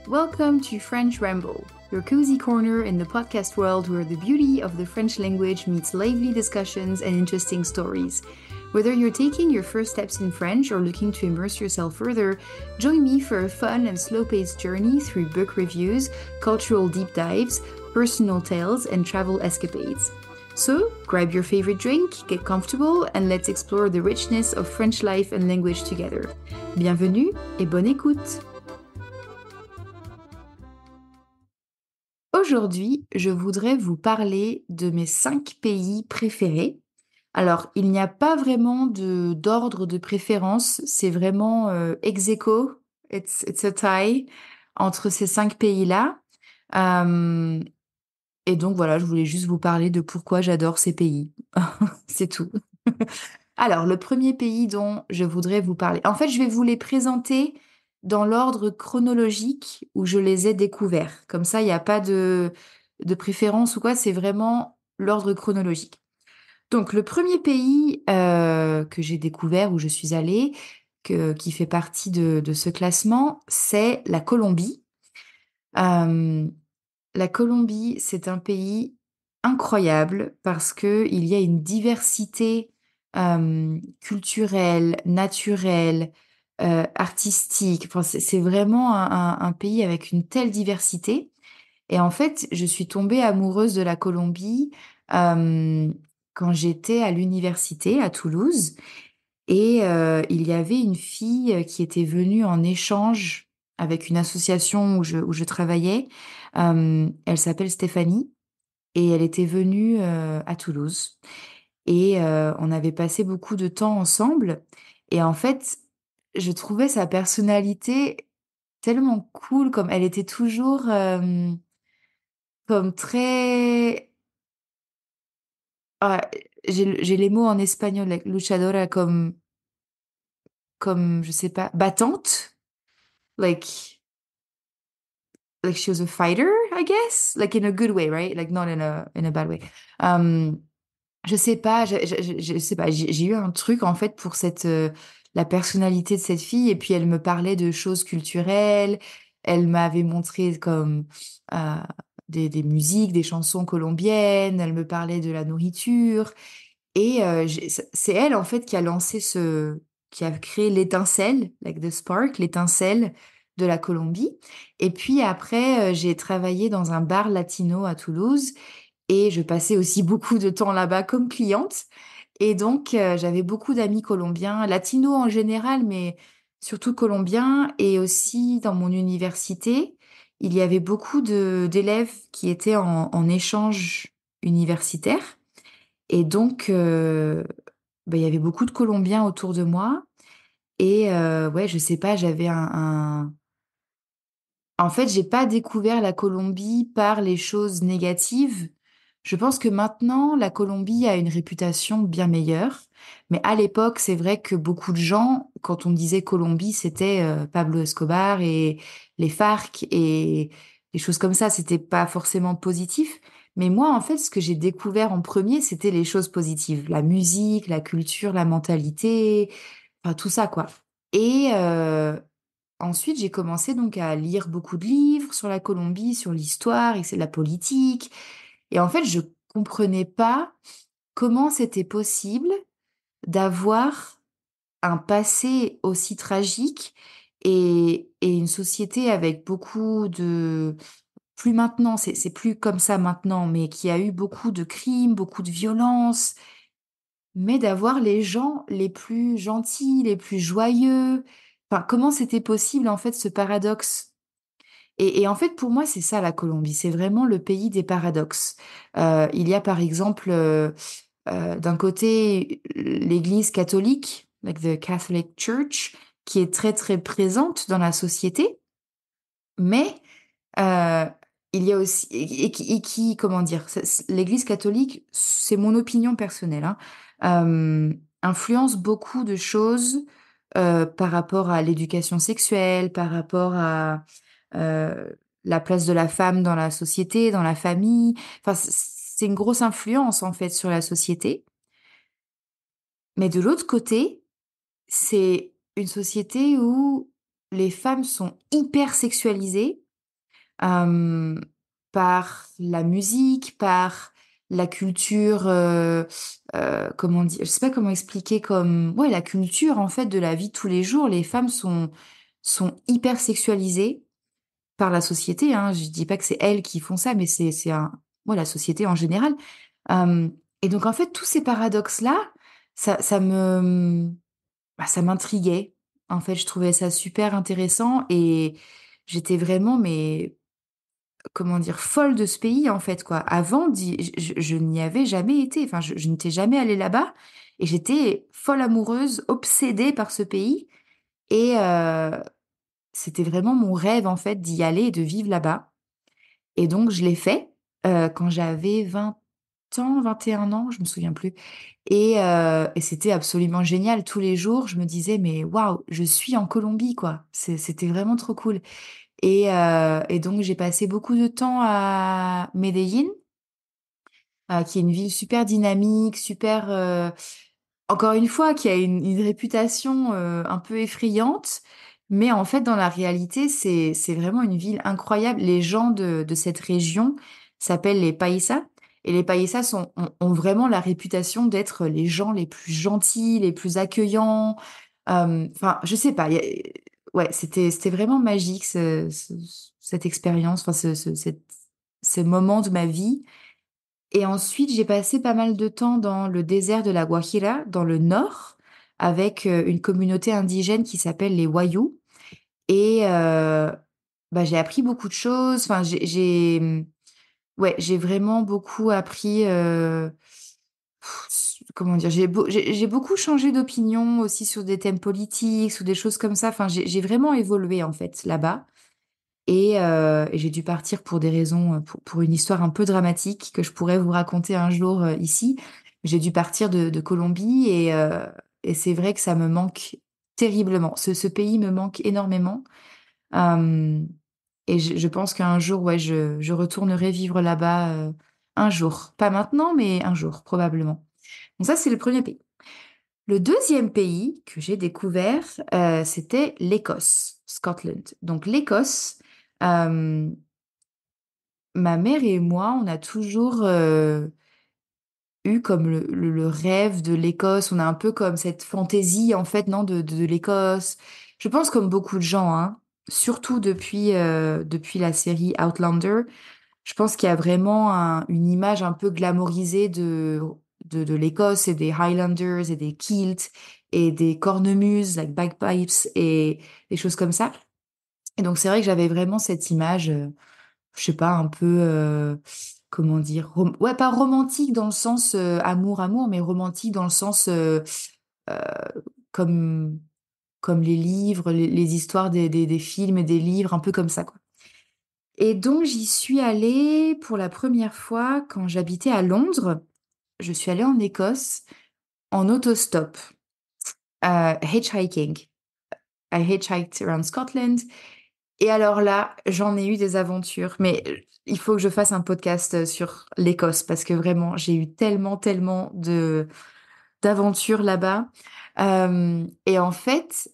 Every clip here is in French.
Welcome to French Ramble, your cozy corner in the podcast world where the beauty of the French language meets lively discussions and interesting stories. Whether you're taking your first steps in French or looking to immerse yourself further, join me for a fun and slow-paced journey through book reviews, cultural deep dives, personal tales, and travel escapades. So, grab your favorite drink, get comfortable, and let's explore the richness of French life and language together. Bienvenue et bonne écoute! Aujourd'hui, je voudrais vous parler de mes 5 pays préférés. Alors, il n'y a pas vraiment d'ordre de préférence, c'est vraiment, ex aequo, it's a tie entre ces 5 pays-là. Hem et donc voilà, je voulais juste vous parler de pourquoi j'adore ces pays. C'est tout. Alors, le premier pays dont je voudrais vous parler en fait, je vais vous les présenter dans l'ordre chronologique où je les ai découverts. Comme ça, il n'y a pas de préférence ou quoi, c'est vraiment l'ordre chronologique. Donc le premier pays, que j'ai découvert, où je suis allée, qui fait partie de ce classement, c'est la Colombie. Hem, la Colombie, c'est un pays incroyable parce qu'il y a une diversité, culturelle, naturelle, artistique. Enfin, c'est vraiment un pays avec une telle diversité et en fait, je suis tombée amoureuse de la Colombie, hem, quand j'étais à l'université à Toulouse et il y avait une fille, qui était venue en échange avec une association où je travaillais. Elle s'appelle Stéphanie et elle était venue, à Toulouse et on avait passé beaucoup de temps ensemble et en fait, je trouvais sa personnalité tellement cool, comme elle était toujours, comme très ah, j'ai les mots en espagnol, like luchadora, comme je sais pas, battante, like she was a fighter, I guess, like in a good way, right? Like not in a bad way. Hem, je sais pas, je sais pas, j'ai eu un truc en fait pour la personnalité de cette fille et puis elle me parlait de choses culturelles. Elle m'avait montré comme, heu, des musiques, des chansons colombiennes, elle me parlait de la nourriture et c'est elle en fait qui a créé l'étincelle, like the spark, l'étincelle de la Colombie et puis après, j'ai travaillé dans un bar latino à Toulouse et je passais aussi beaucoup de temps là-bas comme cliente et donc j'avais beaucoup d'amis colombiens, latinos en général, mais surtout colombiens et aussi dans mon université, il y avait beaucoup d'élèves qui étaient en échange universitaire et donc bah, il y avait beaucoup de Colombiens autour de moi et ouais, je sais pas, j'avais en fait, j'ai pas découvert la Colombie par les choses négatives. Je pense que maintenant, la Colombie a une réputation bien meilleure. Mais à l'époque, c'est vrai que beaucoup de gens, quand on disait Colombie, c'était Pablo Escobar et les FARC et des choses comme ça. C'était pas forcément positif. Mais moi, en fait, ce que j'ai découvert en premier, c'était les choses positives. La musique, la culture, la mentalité, enfin tout ça, quoi. Et ensuite, j'ai commencé donc à lire beaucoup de livres sur la Colombie, sur l'histoire et c'est la politique. Et en fait, je comprenais pas comment c'était possible d'avoir un passé aussi tragique et une société avec beaucoup de plus maintenant, c'est plus comme ça maintenant, mais qui a eu beaucoup de crimes, beaucoup de violences, mais d'avoir les gens les plus gentils, les plus joyeux. Enfin, comment c'était possible en fait ce paradoxe? Et en fait, pour moi, c'est ça la Colombie, c'est vraiment le pays des paradoxes. Il y a par exemple, d'un côté, l'Église catholique, like the Catholic Church, qui est très, très présente dans la société, mais heu, il y a aussi et qui comment dire? L'Église catholique, c'est mon opinion personnelle, hein, influence beaucoup de choses, par rapport à l'éducation sexuelle, par rapport à, la place de la femme dans la société, dans la famille. Enfin, c'est une grosse influence, en fait, sur la société. Mais de l'autre côté, c'est une société où les femmes sont hyper sexualisées hem, par la musique, par la culture, comment dire? Je sais pas comment expliquer comme ouais, la culture, en fait, de la vie de tous les jours. Les femmes sont hyper sexualisées par la société, hein. Je dis pas que c'est elles qui font ça, mais c'est un ouais, la société en général. Hem et donc en fait, tous ces paradoxes-là, ça me, ça m'intriguait. En fait, je trouvais ça super intéressant et j'étais vraiment mais comment dire? Folle de ce pays, en fait, quoi. Avant d'y je n'y avais jamais été, enfin, je n'étais jamais allée là-bas et j'étais folle amoureuse, obsédée par ce pays et c'était vraiment mon rêve, en fait, d'y aller et de vivre là-bas et donc je l'ai fait, quand j'avais 20 ans, 21 ans, je me souviens plus et c'était absolument génial. Tous les jours, je me disais: «Mais waouh, je suis en Colombie, quoi». C'était vraiment trop cool et donc j'ai passé beaucoup de temps à Medellín, qui est une ville super dynamique, super, encore une fois, qui a une réputation, un peu effrayante, mais en fait, dans la réalité, c'est vraiment une ville incroyable. Les gens de cette région s'appellent les Paisas et les Paisas ont vraiment la réputation d'être les gens les plus gentils, les plus accueillants. Enfin, je sais pas, il y a ouais, c'était vraiment magique cette expérience, enfin ce moment de ma vie et ensuite, j'ai passé pas mal de temps dans le désert de la Guajira, dans le nord, avec, une communauté indigène qui s'appelle les Wayuu et bah, j'ai appris beaucoup de choses. Enfin, ouais, j'ai vraiment beaucoup appris, comment dire? J'ai beaucoup changé d'opinion aussi sur des thèmes politiques, sur des choses comme ça. Enfin, j'ai vraiment évolué, en fait, là-bas et j'ai dû partir pour des raisons, pour une histoire un peu dramatique que je pourrais vous raconter un jour, ici. J'ai dû partir de Colombie et c'est vrai que ça me manque terriblement. Ce pays me manque énormément, hem et je pense qu'un jour, ouais, je retournerai vivre là-bas, un jour. Pas maintenant, mais un jour, probablement. Donc ça, c'est le premier pays. Le deuxième pays que j'ai découvert, c'était l'Écosse, Scotland. Donc l'Écosse, hem ma mère et moi, on a toujours, eu comme le rêve de l'Écosse. On a un peu comme cette fantaisie, en fait, non, de l'Écosse. Je pense comme beaucoup de gens, hein, surtout depuis la série Outlander. Je pense qu'il y a vraiment une image un peu glamourisée de l'Écosse et des Highlanders et des kilts et des cornemuses, like bagpipes et des choses comme ça. Et donc c'est vrai que j'avais vraiment cette image, je sais pas, un peu, comment dire? Ouais, pas romantique dans le sens, amour, amour, mais romantique dans le sens, heu, comme comme les livres, les histoires des films et des livres, un peu comme ça, quoi. Et donc j'y suis allée pour la première fois quand j'habitais à Londres. Je suis allée en Écosse en autostop, hitchhiking. I hitchhiked around Scotland. Et alors là, j'en ai eu des aventures, mais il faut que je fasse un podcast, sur l'Écosse parce que vraiment, j'ai eu tellement, tellement de d'aventures là-bas. Et en fait,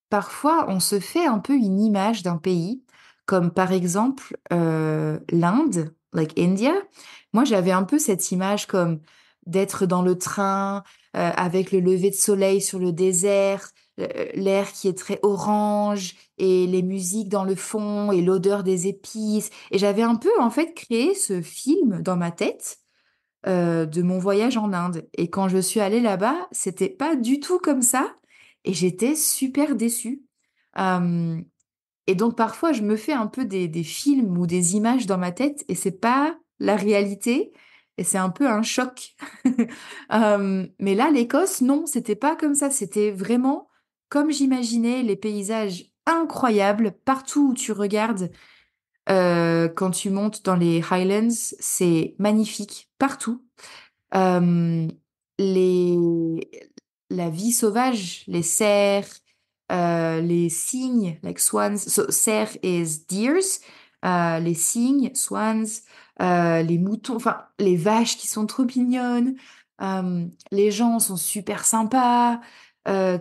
parfois, on se fait un peu une image d'un pays, comme par exemple, l'Inde, like India. Moi, j'avais un peu cette image comme d'être dans le train, avec le lever de soleil sur le désert, l'air qui est très orange et les musiques dans le fond et l'odeur des épices et j'avais un peu, en fait, créé ce film dans ma tête, de mon voyage en Inde et quand je suis allée là-bas, c'était pas du tout comme ça et j'étais super déçue. Hem et donc parfois je me fais un peu des films ou des images dans ma tête et c'est pas la réalité et c'est un peu un choc. Mais là, l'Écosse, non, c'était pas comme ça, c'était vraiment comme j'imaginais, les paysages incroyables partout où tu regardes. Quand tu montes dans les Highlands, c'est magnifique partout. Hem, les la vie sauvage, les cerfs, les cygnes, like swans, so cerf is deers, les cygnes, swans, les moutons, enfin les vaches qui sont trop mignonnes. Les gens sont super sympas,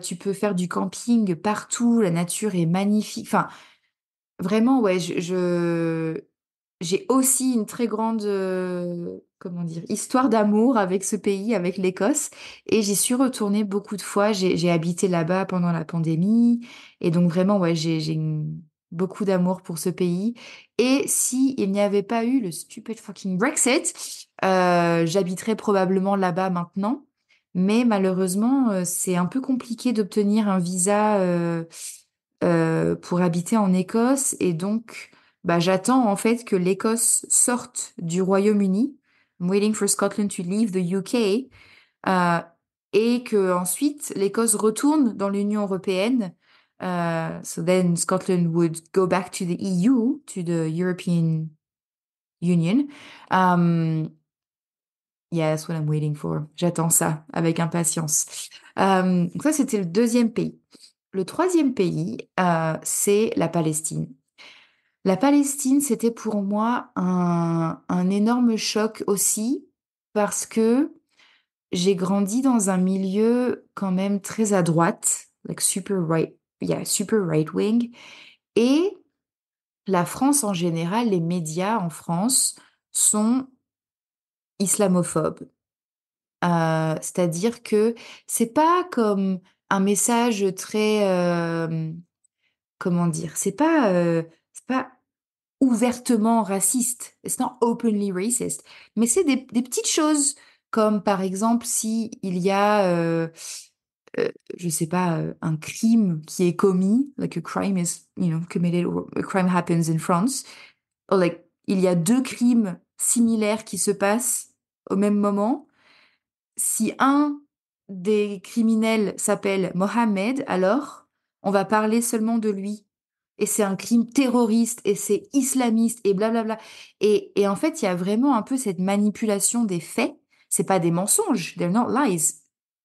tu peux faire du camping partout, la nature est magnifique. Enfin, Vraiment, ouais, j'ai aussi une très grande, comment dire, histoire d'amour avec ce pays, avec l'Écosse, et j'y suis retournée beaucoup de fois. J'ai habité là-bas pendant la pandémie, et donc vraiment, ouais, beaucoup d'amour pour ce pays. Et si il n'y avait pas eu le stupid fucking Brexit, j'habiterais probablement là-bas maintenant. Mais malheureusement, c'est un peu compliqué d'obtenir un visa, pour habiter en Écosse, et donc bah, j'attends en fait que l'Écosse sorte du Royaume-Uni. I'm waiting for Scotland to leave the UK, euh, et que ensuite l'Écosse retourne dans l'Union européenne. So then Scotland would go back to the EU, to the European Union. Um, yeah, that's what I'm waiting for. J'attends ça avec impatience. Donc ça, c'était le deuxième pays. Le troisième pays, c'est la Palestine. La Palestine, c'était pour moi un énorme choc aussi parce que j'ai grandi dans un milieu quand même très à droite, like super right, yeah, super right wing. Et la France en général, les médias en France sont islamophobes. C'est-à-dire que c'est pas comme un message très, comment dire, c'est pas ouvertement raciste. It's not openly racist. Mais c'est des petites choses, comme par exemple si il y a, euh, je sais pas, un crime qui est commis, like a crime is, committed, or a crime happens in France, or like il y a deux crimes similaires qui se passent au même moment. Si un des criminels s'appelle Mohamed, alors on va parler seulement de lui. Et c'est un crime terroriste, et c'est islamiste, et blablabla. Et en fait, il y a vraiment un peu cette manipulation des faits. C'est pas des mensonges, they're not lies.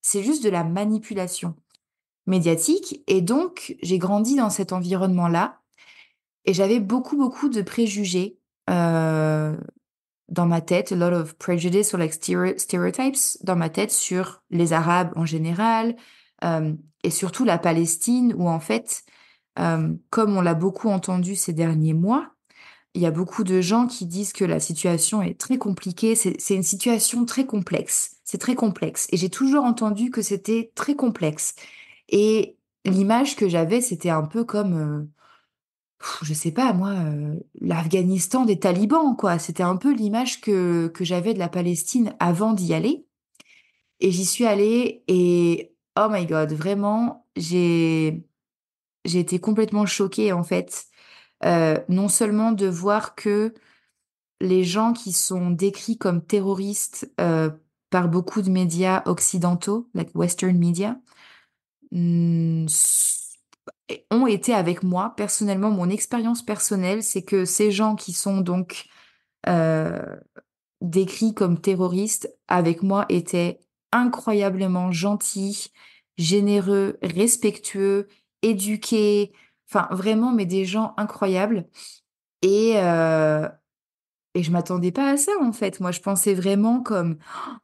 C'est juste de la manipulation médiatique. Et donc, j'ai grandi dans cet environnement-là, et j'avais beaucoup, beaucoup de préjugés. Euh, dans ma tête, a lot of prejudice or like stereotypes dans ma tête sur les Arabes en général, euh, et surtout la Palestine, où en fait, comme on l'a beaucoup entendu ces derniers mois, il y a beaucoup de gens qui disent que la situation est très compliquée. C'est une situation très complexe. C'est très complexe. Et j'ai toujours entendu que c'était très complexe. Et l'image que j'avais, c'était un peu comme, je sais pas, moi, l'Afghanistan des talibans, quoi. C'était un peu l'image que j'avais de la Palestine avant d'y aller. Et j'y suis allée et, oh my God, vraiment, j'ai été complètement choquée, en fait. Non seulement de voir que les gens qui sont décrits comme terroristes, par beaucoup de médias occidentaux, like Western media, hmm, ont été avec moi. Personnellement, mon expérience personnelle, c'est que ces gens qui sont donc, euh, décrits comme terroristes avec moi étaient incroyablement gentils, généreux, respectueux, éduqués, enfin vraiment, mais des gens incroyables. Et, euh, et je m'attendais pas à ça, en fait. Moi, je pensais vraiment comme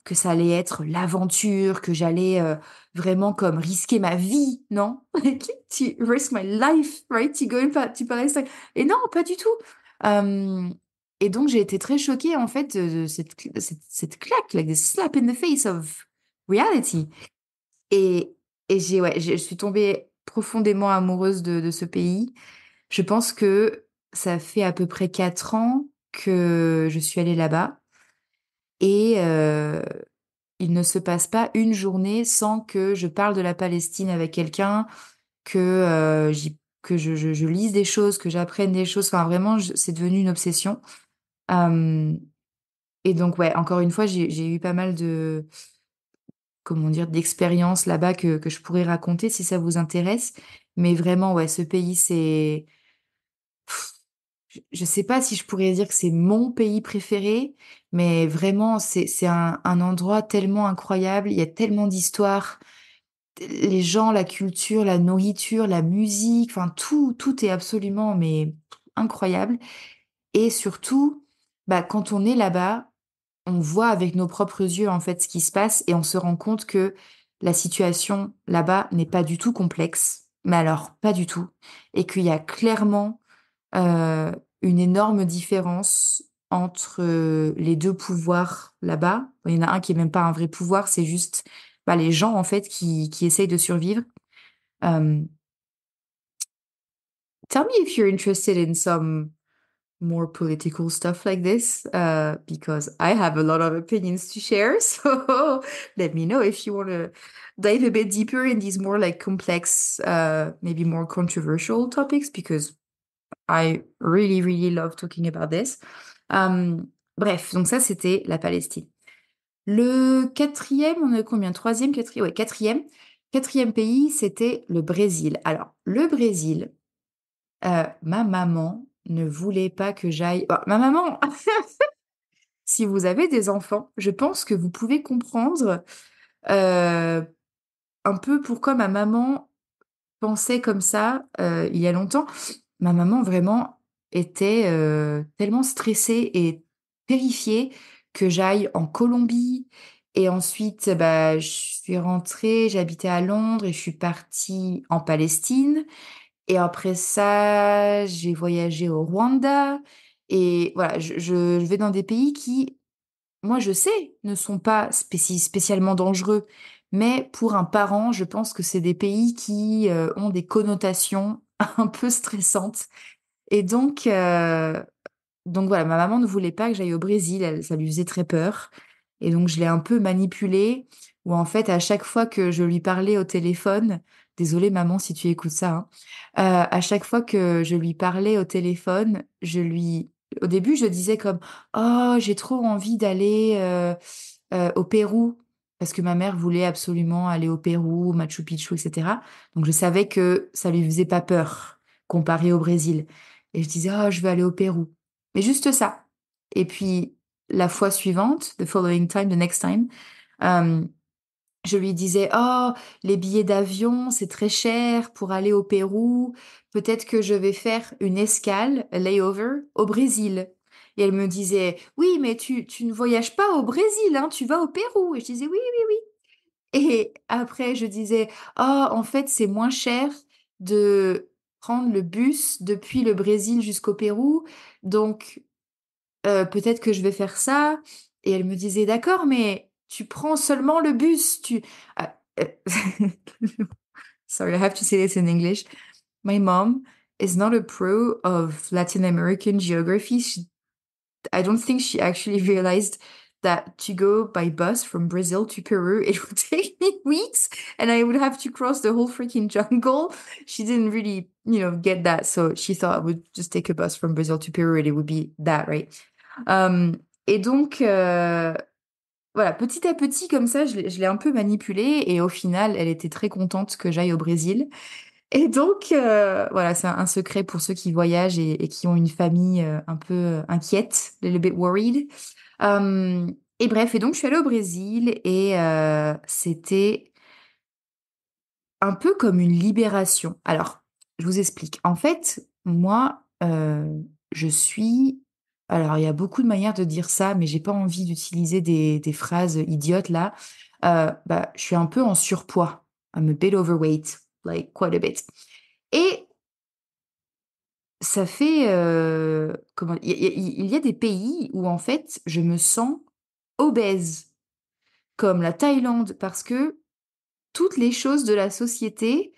que ça allait être l'aventure, que j'allais, vraiment comme risquer ma vie, non? To risk my life, right? To go to Palestine. Et non, pas du tout. Euh, et donc, j'ai été très choquée, en fait, de cette claque, like this slap in the face of reality. Et, ouais, je suis tombée profondément amoureuse de ce pays. Je pense que ça fait à peu près 4 ans que je suis allée là-bas, et il ne se passe pas une journée sans que je parle de la Palestine avec quelqu'un, que je lise des choses, que j'apprenne des choses. Enfin, vraiment, c'est devenu une obsession. Euh, et donc, ouais, encore une fois, j'ai eu pas mal de, comment dire, d'expériences là-bas que je pourrais raconter si ça vous intéresse. Mais vraiment, ouais, ce pays, c'est je sais pas si je pourrais dire que c'est mon pays préféré, mais vraiment, c'est un endroit tellement incroyable. Il y a tellement d'histoires. Les gens, la culture, la nourriture, la musique, enfin, tout est absolument, mais incroyable. Et surtout, bah, quand on est là-bas, on voit avec nos propres yeux, en fait, ce qui se passe, et on se rend compte que la situation là-bas n'est pas du tout complexe. Mais alors, pas du tout. Et qu'il y a clairement, heu, une énorme différence entre, les 2 pouvoirs là-bas. Il y en a un qui est même pas un vrai pouvoir, c'est juste, bah, les gens en fait qui essayent de survivre. Hem, Tell me if you're interested in some more political stuff like this, because I have a lot of opinions to share. So let me know if you want to dive a bit deeper in these more like complex, maybe more controversial topics, because I really, really love talking about this. Bref, donc ça, c'était la Palestine. Le quatrième, on est combien? Troisième, quatrième, ouais, quatrième. Quatrième pays, c'était le Brésil. Alors, le Brésil, ma maman ne voulait pas que j'aille. Bah, ma maman, si vous avez des enfants, je pense que vous pouvez comprendre un peu pourquoi ma maman pensait comme ça il y a longtemps. Ma maman vraiment était tellement stressée et terrifiée que j'aille en Colombie. Et ensuite, bah, je suis rentrée, j'habitais à Londres et je suis partie en Palestine. Et après ça, j'ai voyagé au Rwanda. Et voilà, je vais dans des pays qui, moi, je sais, ne sont pas spécialement dangereux. Mais pour un parent, je pense que c'est des pays qui ont des connotations un peu stressantes. Et donc voilà, ma maman ne voulait pas que j'aille au Brésil, ça lui faisait très peur. Et donc je l'ai un peu manipulée, où en fait, à chaque fois que je lui parlais au téléphone, désolée maman si tu écoutes ça, hein, à chaque fois que je lui parlais au téléphone, au début, je disais comme, oh, j'ai trop envie d'aller au Pérou, parce que ma mère voulait absolument aller au Pérou, Machu Picchu, etc. Donc je savais que ça lui faisait pas peur comparé au Brésil. Et je disais, oh, je veux aller au Pérou. Mais juste ça. Et puis, la fois suivante, the following time, the next time, euh, je lui disais, oh, les billets d'avion, c'est très cher pour aller au Pérou. Peut-être que je vais faire une escale, a layover, au Brésil. Et elle me disait, oui, mais tu ne voyages pas au Brésil, hein, tu vas au Pérou. Et je disais, oui, oui, oui. Et après, je disais, oh, en fait, c'est moins cher de prendre le bus depuis le Brésil jusqu'au Pérou. Donc, peut-être que je vais faire ça. Et elle me disait, d'accord, mais tu prends seulement le bus. Ah, Sorry, I have to say this in English. My mom is not a pro of Latin American geography. I don't think she actually realized that to go by bus from Brazil to Peru, it would take me weeks and I would have to cross the whole freaking jungle. She didn't really, get that. So she thought I would just take a bus from Brazil to Peru and it would be that, right? Et donc, voilà, petit à petit, comme ça, je l'ai un peu manipulée et au final, elle était très contente que j'aille au Brésil. Et donc, voilà, c'est un secret pour ceux qui voyagent et qui ont une famille un peu inquiète, a little bit worried. Euh, et bref, et donc je suis allée au Brésil et c'était un peu comme une libération. Alors, je vous explique. En fait, moi, je suis... Alors, il y a beaucoup de manières de dire ça, mais j'ai pas envie d'utiliser des phrases idiotes là. Bah, je suis un peu en surpoids. I'm a bit overweight, like quite a bit. Et ça fait, comment il y a des pays où en fait, je me sens obèse, comme la Thaïlande, parce que toutes les choses de la société,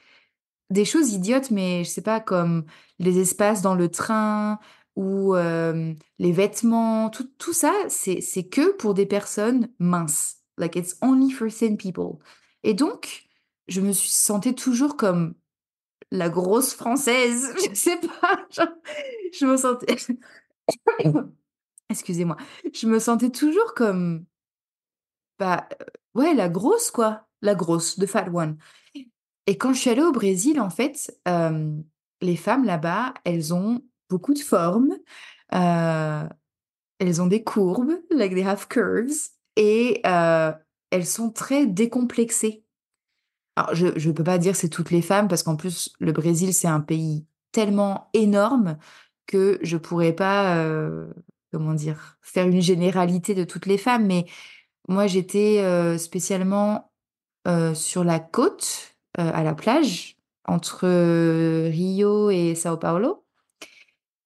des choses idiotes, mais je sais pas, comme les espaces dans le train ou les vêtements, tout ça, c'est que pour des personnes minces. Like it's only for thin people. Et donc, je me suis sentais toujours comme la grosse française, je sais pas, genre, je me sentais, excusez-moi, je me sentais toujours comme, bah, ouais, la grosse, quoi, la grosse, the fat one. Et quand je suis allée au Brésil, en fait, les femmes là-bas, elles ont beaucoup de formes, euh, elles ont des courbes, like they have curves, et elles sont très décomplexées. Alors, je ne peux pas dire c'est toutes les femmes, parce qu'en plus, le Brésil, c'est un pays tellement énorme que je pourrais pas, comment dire, faire une généralité de toutes les femmes. Mais moi, j'étais spécialement sur la côte, à la plage, entre Rio et Sao Paulo.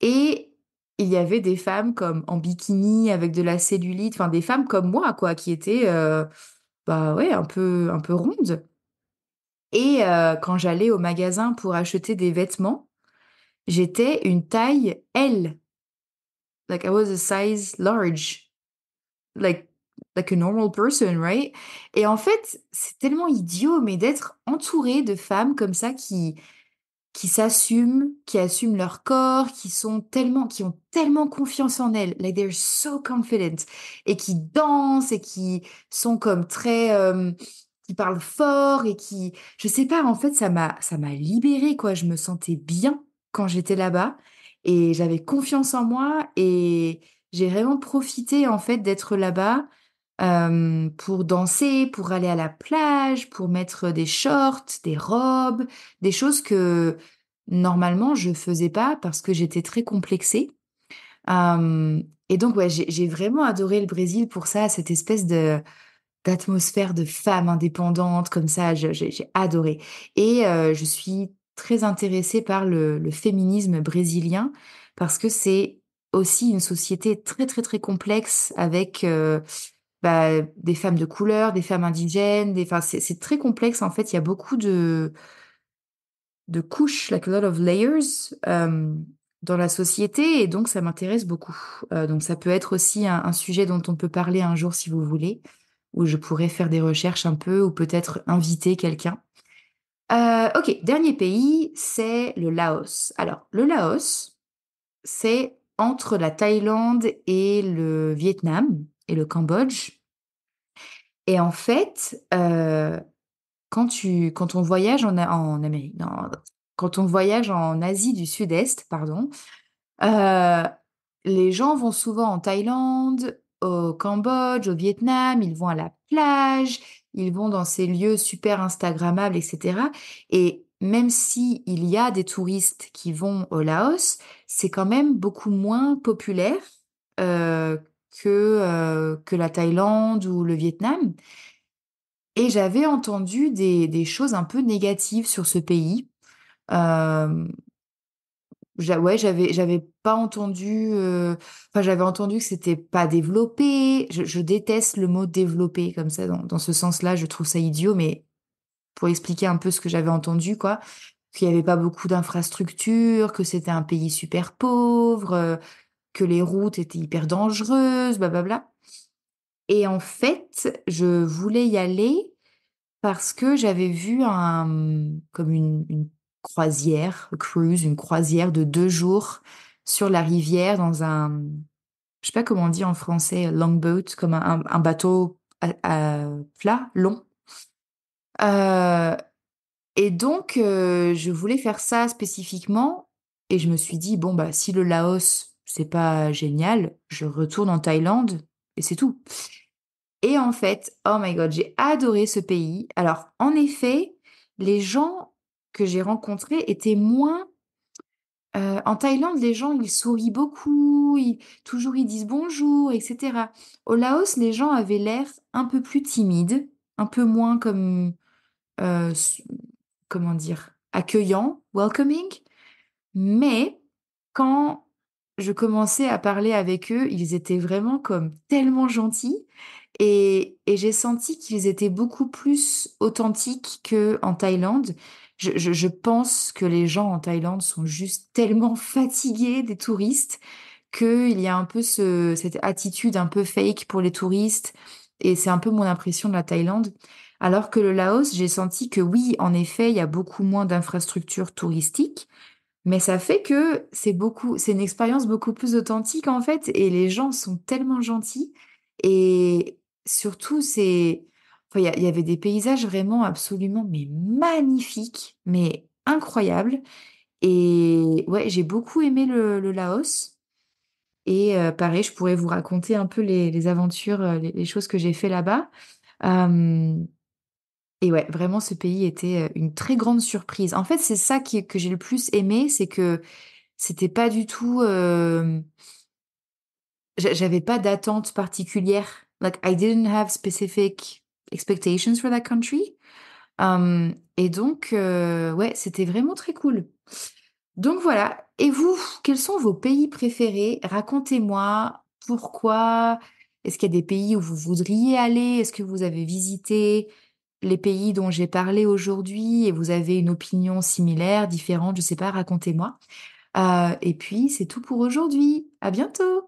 et il y avait des femmes comme en bikini avec de la cellulite, enfin des femmes comme moi quoi, qui étaient bah ouais un peu rondes. Et quand j'allais au magasin pour acheter des vêtements, j'étais une taille L, like I was a size large, like like a normal person, right? Et en fait, c'est tellement idiot, mais d'être entourée de femmes comme ça qui s'assument, qui assument leur corps, qui ont tellement confiance en elles, like they're so confident, et qui dansent et qui sont comme très, qui parlent fort et je sais pas, en fait, ça m'a libérée, quoi. Je me sentais bien quand j'étais là-bas et j'avais confiance en moi et j'ai vraiment profité, en fait, d'être là-bas, pour danser, pour aller à la plage, pour mettre des shorts, des robes, des choses que normalement je faisais pas parce que j'étais très complexée. Et donc ouais, j'ai vraiment adoré le Brésil pour ça, cette espèce de d'atmosphère de femme indépendante comme ça, j'ai adoré. Et je suis très intéressée par le féminisme brésilien parce que c'est aussi une société très, très, très complexe avec, bah, des femmes de couleur, des femmes indigènes, enfin, c'est très complexe en fait. Il y a beaucoup de couches, like a lot of layers, dans la société et donc ça m'intéresse beaucoup. Donc ça peut être aussi un sujet dont on peut parler un jour si vous voulez, où je pourrais faire des recherches un peu ou peut-être inviter quelqu'un. Ok, dernier pays, c'est le Laos. Alors, le Laos, c'est entre la Thaïlande et le Vietnam et le Cambodge. Et en fait, quand on voyage en Amérique, non, quand on voyage en Asie du Sud-Est, pardon, heu, les gens vont souvent en Thaïlande, au Cambodge, au Vietnam, ils vont à la plage, ils vont dans ces lieux super instagrammables et cetera et même si il y a des touristes qui vont au Laos, c'est quand même beaucoup moins populaire, heu, que la Thaïlande ou le Vietnam et j'avais entendu des choses un peu négatives sur ce pays. Hem, ouais, j'avais pas entendu, enfin, j'avais entendu que c'était pas développé. Je déteste le mot «développé» comme ça dans ce sens-là, je trouve ça idiot, mais pour expliquer un peu ce que j'avais entendu, quoi, qu'il y avait pas beaucoup d'infrastructures, que c'était un pays super pauvre, que les routes étaient hyper dangereuses, blablabla et en fait, je voulais y aller parce que j'avais vu comme une croisière, a cruise, une croisière de 2 jours sur la rivière dans je sais pas comment on dit en français, longboat, comme un bateau à plat, long. Heu et donc je voulais faire ça spécifiquement et je me suis dit: «Bon, bah, si le Laos, c'est pas génial, je retourne en Thaïlande et c'est tout». Et en fait, oh my God, j'ai adoré ce pays. Alors, en effet, les gens que j'ai rencontrés étaient moins en Thaïlande, les gens, ils sourient beaucoup, toujours ils disent bonjour, et cetera. Au Laos, les gens avaient l'air un peu plus timides, un peu moins comme, s comment dire? Accueillants, welcoming. Mais quand je commençais à parler avec eux, ils étaient vraiment comme tellement gentils et j'ai senti qu'ils étaient beaucoup plus authentiques qu'en Thaïlande. Je pense que les gens en Thaïlande sont juste tellement fatigués des touristes qu'il y a un peu cette attitude un peu fake pour les touristes et c'est un peu mon impression de la Thaïlande. Alors que le Laos, j'ai senti que oui, en effet, il y a beaucoup moins d'infrastructures touristiques, mais ça fait que c'est une expérience beaucoup plus authentique en fait et les gens sont tellement gentils et surtout enfin il y avait des paysages vraiment absolument mais magnifiques, mais incroyables et ouais, j'ai beaucoup aimé le Laos et pareil, je pourrais vous raconter un peu les aventures, les choses que j'ai fait là-bas. Hem et ouais, vraiment ce pays était, une très grande surprise. En fait, c'est ça que j'ai le plus aimé, c'est que c'était pas du tout, j'avais pas d'attente particulière. Like I didn't have specific expectations for that country. Et donc ouais, c'était vraiment très cool. Donc voilà, Et vous, quels sont vos pays préférés? Racontez-moi pourquoi? Est-ce qu'il y a des pays où vous voudriez aller? Est-ce que vous avez visité les pays dont j'ai parlé aujourd'hui et vous avez une opinion similaire, différente? Je sais pas, racontez-moi. Et puis c'est tout pour aujourd'hui. À bientôt!